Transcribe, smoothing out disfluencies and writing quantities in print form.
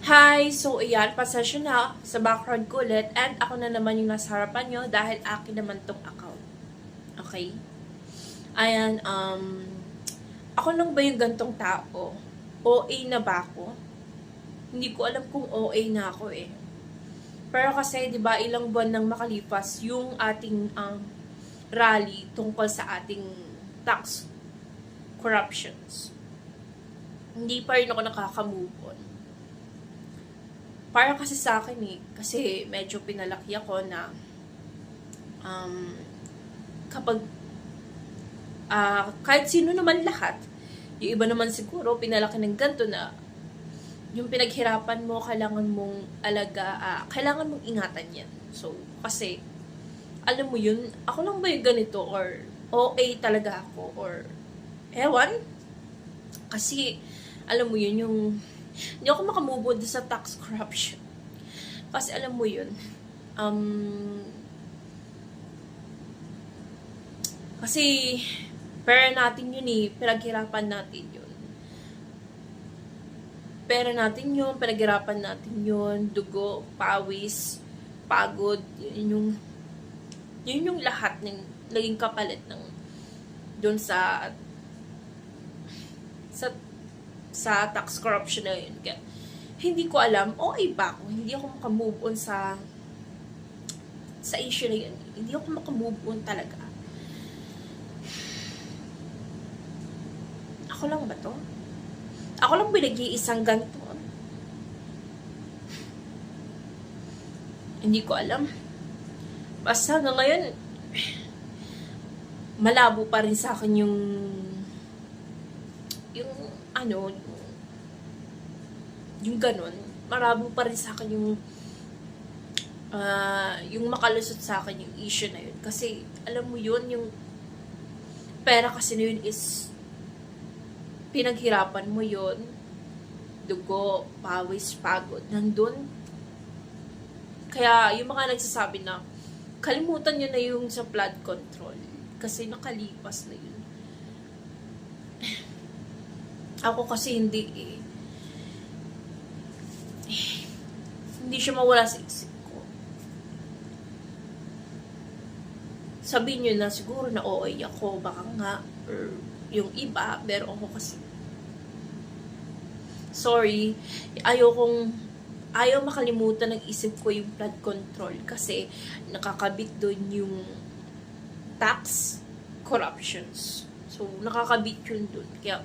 Hi! So, ayan, pasensya na sa background ko ulit and ako na naman yung nasa harapan nyo dahil akin naman tong account. Okay? Ayan, ako lang ba yung gantong tao? OA na ba ako? Hindi ko alam kung OA na ako eh. Pero kasi, di ba, ilang buwan nang makalipas yung ating rally tungkol sa ating tax corruptions. Hindi pa rin ako nakaka-move on. Para kasi sa akin eh, kasi medyo pinalaki ako na kapag kahit sino naman lahat, yung iba naman siguro pinalaki ng ganito na yung pinaghirapan mo, kailangan mong kailangan mong ingatan yan. So, kasi alam mo yun, ako lang ba yung ganito or OA talaga ako or ewan? Kasi alam mo yun, yung hindi ako makamove sa tax corruption. Kasi alam mo yun, kasi pera natin yun eh, pinaghirapan natin yun. Pera natin yun, pinaghirapan natin yun, dugo, pawis, pagod, yun yung lahat ng naging kapalit ng doon sa tax corruption na yun. Kaya, hindi ko alam, okay ba ako? Hindi ako makamove on sa issue na yun. Hindi ako makamove on talaga. Ako lang ba to? Ako lang binag-iisang ganito. Hindi ko alam. Basta hanggang ngayon, malabo pa rin sa akin yung ganun, marabo pa rin sa akin yung makalusot sa akin yung issue na yun. Kasi, alam mo yun, yung pera kasi na yun is pinaghirapan mo yun, dugo, pawis, pagod, nandun. Kaya, yung mga nagsasabi na, kalimutan nyo na yung sa blood control. Kasi nakalipas na yun. Ako kasi hindi hindi siya mawala sa isip ko. Sabihin nyo na siguro na OA ako, baka nga, or yung iba, pero ako kasi sorry, ayaw makalimutan ng isip ko yung blood control kasi nakakabit doon yung tax corruptions. So, nakakabit yun doon. Kaya,